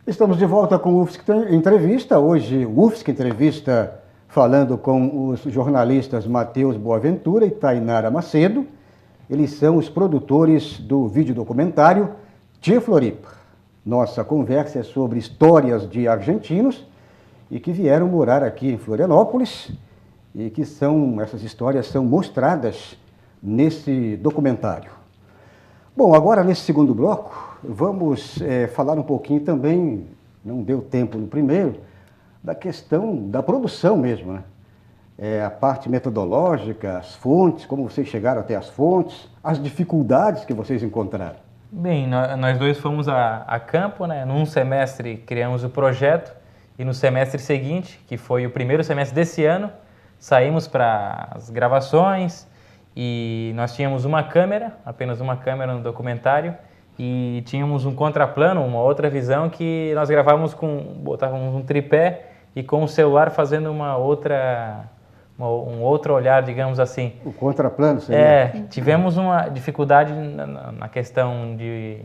Estamos de volta com o UFSC Entrevista. Hoje, o UFSC Entrevista falando com os jornalistas Matheus Boaventura e Tainara Macedo. Eles são os produtores do vídeo documentário Tia Floripa. Nossa conversa é sobre histórias de argentinos e que vieram morar aqui em Florianópolis e que essas histórias são mostradas nesse documentário. Bom, agora nesse segundo bloco, vamos falar um pouquinho também, não deu tempo no primeiro, da questão da produção mesmo, né? A parte metodológica, as fontes, como vocês chegaram até as fontes, as dificuldades que vocês encontraram. Bem, nós dois fomos a campo, né? Num semestre criamos o projeto e no semestre seguinte, que foi o primeiro semestre desse ano, saímos para as gravações e nós tínhamos uma câmera, apenas uma câmera no documentário, e tínhamos um contraplano, uma outra visão que nós gravávamos botávamos um tripé e com o celular fazendo um outro olhar, digamos assim. O contraplano seria? Tivemos uma dificuldade na questão de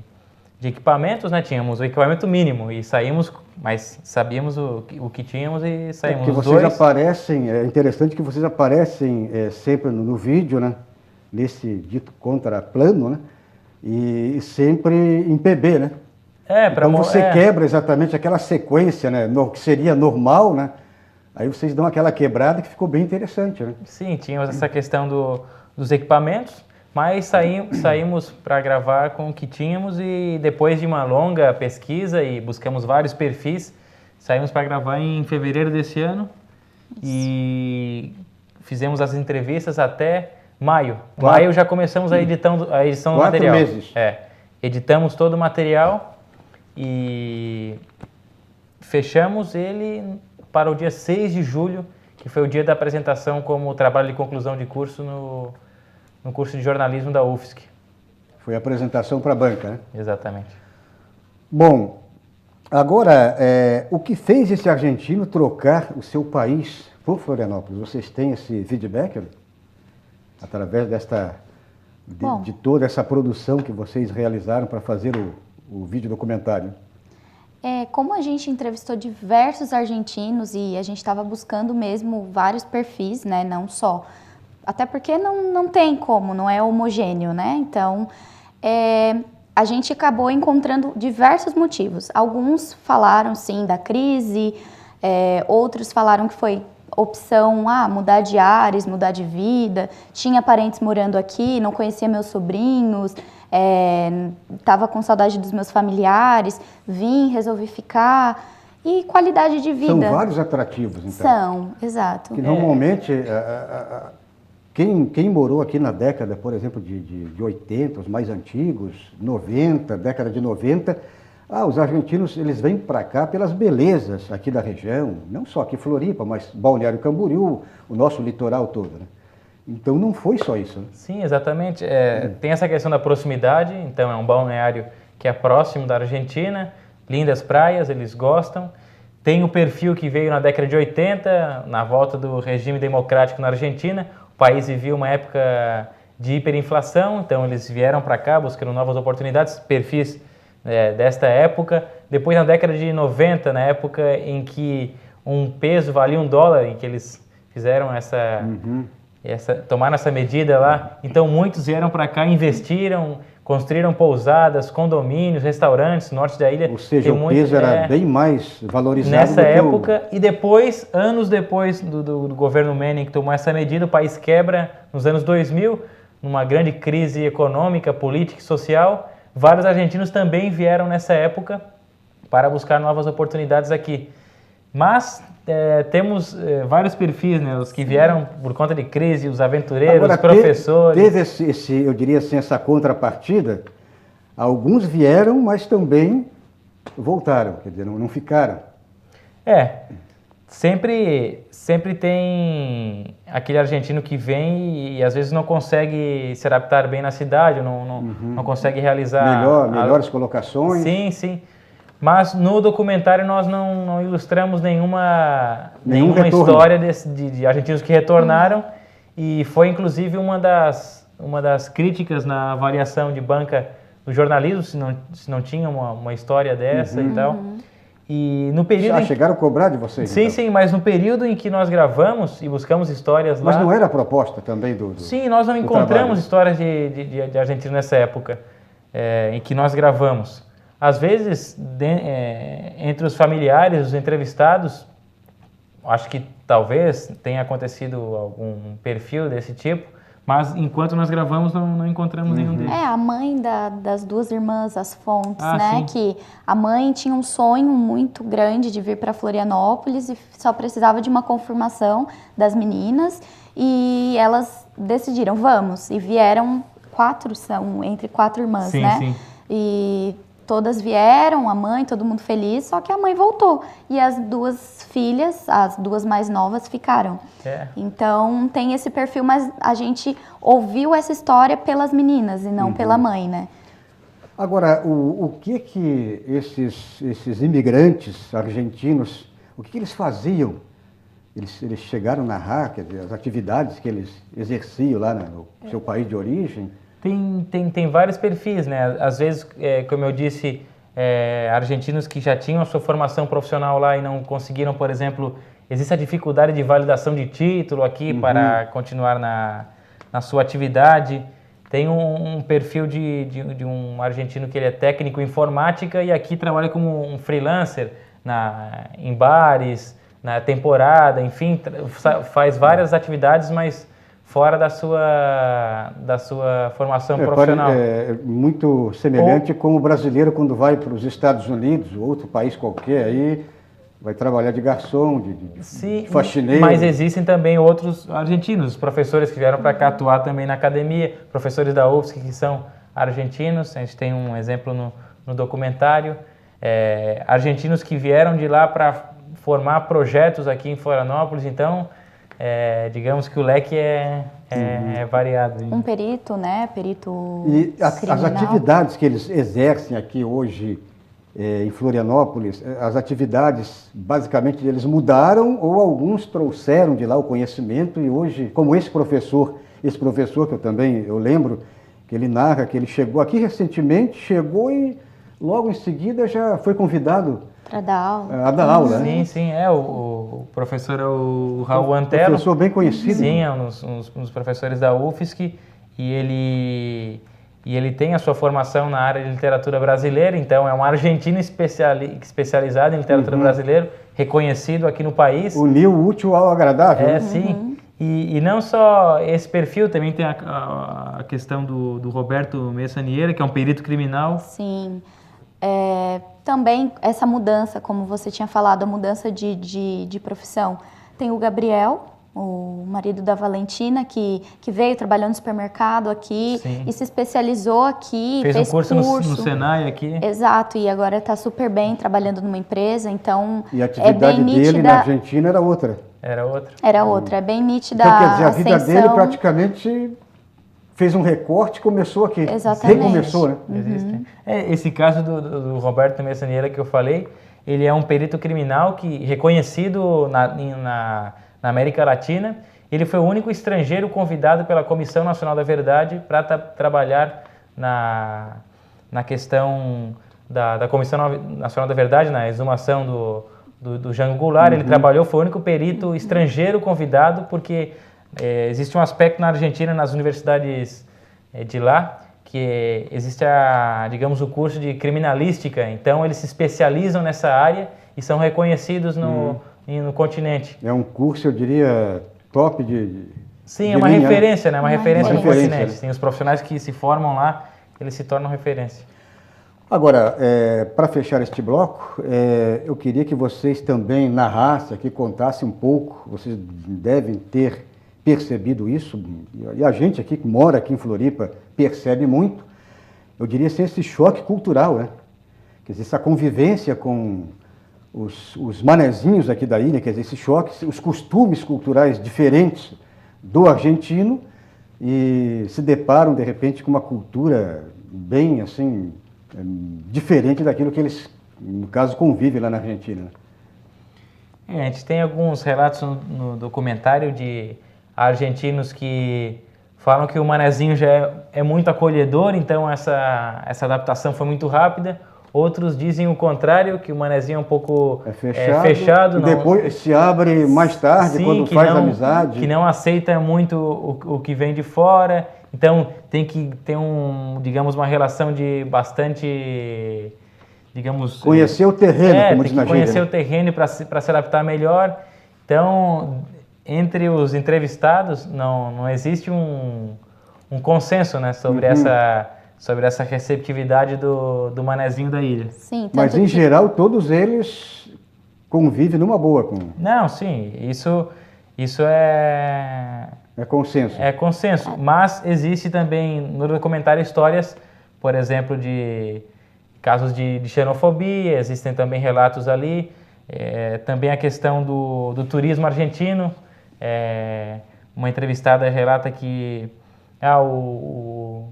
equipamentos, né? Tínhamos o equipamento mínimo e saímos, mas sabíamos o que tínhamos e saímos que os vocês dois. aparecem, é interessante que vocês aparecem sempre no vídeo, né? Nesse dito contraplano, né? E sempre em PB, né? Então você quebra exatamente aquela sequência, né? Que seria normal, né? Aí vocês dão aquela quebrada que ficou bem interessante, né? Sim, tínhamos essa questão dos equipamentos, mas saímos para gravar com o que tínhamos e depois de uma longa pesquisa e buscamos vários perfis, saímos para gravar em fevereiro desse ano e fizemos as entrevistas até maio. Maio já começamos a edição do material. 4 meses. Editamos todo o material e fechamos ele para o dia 6 de julho, que foi o dia da apresentação como trabalho de conclusão de curso no curso de jornalismo da UFSC. Foi a apresentação para a banca, né? Exatamente. Bom, agora, o que fez esse argentino trocar o seu país por Florianópolis? Vocês têm esse feedback? Através de toda essa produção que vocês realizaram para fazer o vídeo documentário? Como a gente entrevistou diversos argentinos e a gente estava buscando mesmo vários perfis, né, não só, até porque não tem como, não é homogêneo, né, então a gente acabou encontrando diversos motivos. Alguns falaram sim da crise, outros falaram que foi opção, mudar de ares, mudar de vida, tinha parentes morando aqui, não conhecia meus sobrinhos, estava com saudade dos meus familiares, vim, resolvi ficar, e qualidade de vida. São vários atrativos, então. São, exato. Que normalmente, quem morou aqui na década, por exemplo, de 80, os mais antigos, 90, década de 90, os argentinos, eles vêm para cá pelas belezas aqui da região, não só aqui Floripa, mas Balneário Camboriú, o nosso litoral todo, né? Então não foi só isso, né? Sim, exatamente. Tem essa questão da proximidade, então é um balneário que é próximo da Argentina, lindas praias, eles gostam. Tem o perfil que veio na década de 80, na volta do regime democrático na Argentina. O país vivia uma época de hiperinflação, então eles vieram para cá buscando novas oportunidades, perfis desta época. Depois, na década de 90, na época em que um peso valia $1, em que eles fizeram tomaram essa medida lá. Então, muitos vieram para cá, investiram, construíram pousadas, condomínios, restaurantes no norte da ilha. Ou seja, o peso era bem mais valorizado nessa época. E depois, anos depois do governo Menem que tomou essa medida, o país quebra nos anos 2000, numa grande crise econômica, política e social. Vários argentinos também vieram nessa época para buscar novas oportunidades aqui. Mas temos vários perfis, né? Os que vieram por conta de crise, os aventureiros, agora, os professores. Teve eu diria assim, essa contrapartida. Alguns vieram, mas também voltaram, quer dizer, não ficaram. Sempre tem aquele argentino que vem e às vezes não consegue se adaptar bem na cidade, não consegue realizar... Melhores colocações. Sim. Mas no documentário nós não ilustramos nenhuma história de argentinos que retornaram e foi inclusive uma das críticas na avaliação de banca do jornalismo, se não tinha uma história dessa e tal. E no período Já chegaram a cobrar de vocês? Sim, então? sim, mas no período em que nós gravamos e buscamos histórias lá... Mas não era a proposta também do Sim, nós não encontramos trabalho. histórias de argentinos nessa época em que nós gravamos. Às vezes, entre os familiares, os entrevistados, acho que talvez tenha acontecido algum perfil desse tipo, mas enquanto nós gravamos não encontramos nenhum deles. A mãe das duas irmãs, as Fontes, Ah, né? sim. Que a mãe tinha um sonho muito grande de vir para Florianópolis e só precisava de uma confirmação das meninas e elas decidiram, vamos, e vieram entre quatro irmãs, Sim, né? sim. E todas vieram, a mãe, todo mundo feliz, só que a mãe voltou. E as duas filhas, as duas mais novas, ficaram. Então tem esse perfil, mas a gente ouviu essa história pelas meninas e não pela mãe, né? Agora, o que esses imigrantes argentinos, o que eles faziam? Eles chegaram a narrar, quer dizer, as atividades que eles exerciam lá no seu país de origem? Tem vários perfis, né? Às vezes, como eu disse, argentinos que já tinham a sua formação profissional lá e não conseguiram, por exemplo, existe a dificuldade de validação de título aqui para continuar na sua atividade. Tem um perfil de um argentino que ele é técnico em informática e aqui trabalha como um freelancer em bares, na temporada, enfim, faz várias atividades, mas fora da sua formação profissional. É muito semelhante com o brasileiro quando vai para os Estados Unidos, ou outro país qualquer, aí vai trabalhar de garçom, de faxineiro. Mas existem também outros argentinos, os professores que vieram para cá atuar também na academia, professores da UFSC que são argentinos, a gente tem um exemplo no documentário, argentinos que vieram de lá para formar projetos aqui em Florianópolis, então digamos que o leque é variado. Um perito, né? Perito E as criminal. atividades que eles exercem aqui hoje em Florianópolis, as atividades basicamente eles mudaram ou alguns trouxeram de lá o conhecimento e hoje, como esse professor que eu lembro, que ele narra que ele chegou aqui recentemente, chegou e logo em seguida já foi convidado para dar aula. A dar aula, né? Sim, o professor é o Raul Antelo. Professor bem conhecido. Sim, é um dos professores da UFSC e ele tem a sua formação na área de literatura brasileira, então é um argentino especializado em literatura brasileira, reconhecido aqui no país. Uniu o útil ao agradável. Né? Sim. E não só esse perfil, também tem a questão do Roberto Messaniera, que é um perito criminal. Sim. Também essa mudança, como você tinha falado, a mudança de profissão. Tem o Gabriel, o marido da Valentina, que veio trabalhando no supermercado aqui. Sim. E se especializou aqui. Fez um curso no Senai aqui. Exato, e agora está super bem trabalhando numa empresa, então e a atividade dele na Argentina era outra. Era outra. É bem nítida então, quer dizer, a vida ascensão. dele praticamente fez um recorte e começou aqui. Exatamente. Recomeçou, né? Existe. Esse caso do Roberto Messaniera que eu falei, ele é um perito criminal reconhecido na América Latina. Ele foi o único estrangeiro convidado pela Comissão Nacional da Verdade para trabalhar na questão da Comissão Nacional da Verdade, na exumação do Jango Goulart. Ele trabalhou, foi o único perito estrangeiro convidado, porque existe um aspecto na Argentina, nas universidades de lá, que existe digamos, o curso de criminalística. Então, eles se especializam nessa área e são reconhecidos no continente. É um curso, eu diria, top Sim, é uma referência, né? Uma referência no continente. Né? Sim, os profissionais que se formam lá, eles se tornam referência. Agora, para fechar este bloco, eu queria que vocês também narrassem aqui, contassem um pouco, vocês devem ter percebido isso, e a gente aqui que mora aqui em Floripa percebe muito, eu diria assim, esse choque cultural, né? Quer dizer, essa convivência com os manezinhos aqui da ilha, quer dizer, esse choque, os costumes culturais diferentes do argentino e se deparam, de repente, com uma cultura bem, assim, diferente daquilo que eles, no caso, convivem lá na Argentina. A gente tem alguns relatos no documentário de argentinos que Falam que o manezinho já é muito acolhedor, então essa adaptação foi muito rápida. Outros dizem o contrário, que o manezinho é um pouco fechado. E depois se abre mais tarde, sim, quando faz amizade. Que não aceita muito o que vem de fora. Então tem que ter digamos, uma relação de bastante, digamos... Conhecer o terreno, como diz na gíria. Conhecer o terreno para se adaptar melhor. Então, entre os entrevistados, não existe um consenso, né, sobre essa receptividade do manezinho da ilha. Sim, mas, em geral, todos eles convivem numa boa com... Não, sim, isso é... É consenso. É consenso, mas existe também no documentário histórias, por exemplo, de casos de xenofobia, existem também relatos ali, também a questão do turismo argentino. Uma entrevistada relata que o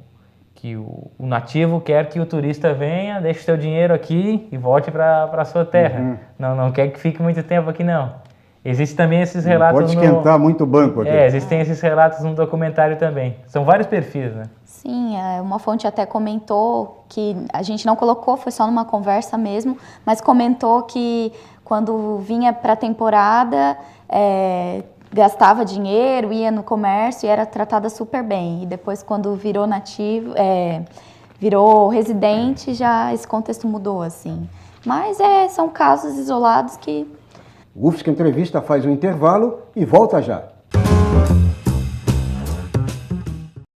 nativo quer que o turista venha, deixe seu dinheiro aqui e volte para a sua terra. Não quer que fique muito tempo aqui, não. Existem também esses relatos... Pode esquentar muito o banco aqui. Existem esses relatos no documentário também. São vários perfis, né? Sim, uma fonte até comentou que a gente não colocou, foi só numa conversa mesmo, mas comentou que quando vinha para a temporada, gastava dinheiro, ia no comércio e era tratada super bem. E depois, quando virou nativo, virou residente, já esse contexto mudou, assim. Mas são casos isolados que... O UFSC Entrevista faz um intervalo e volta já.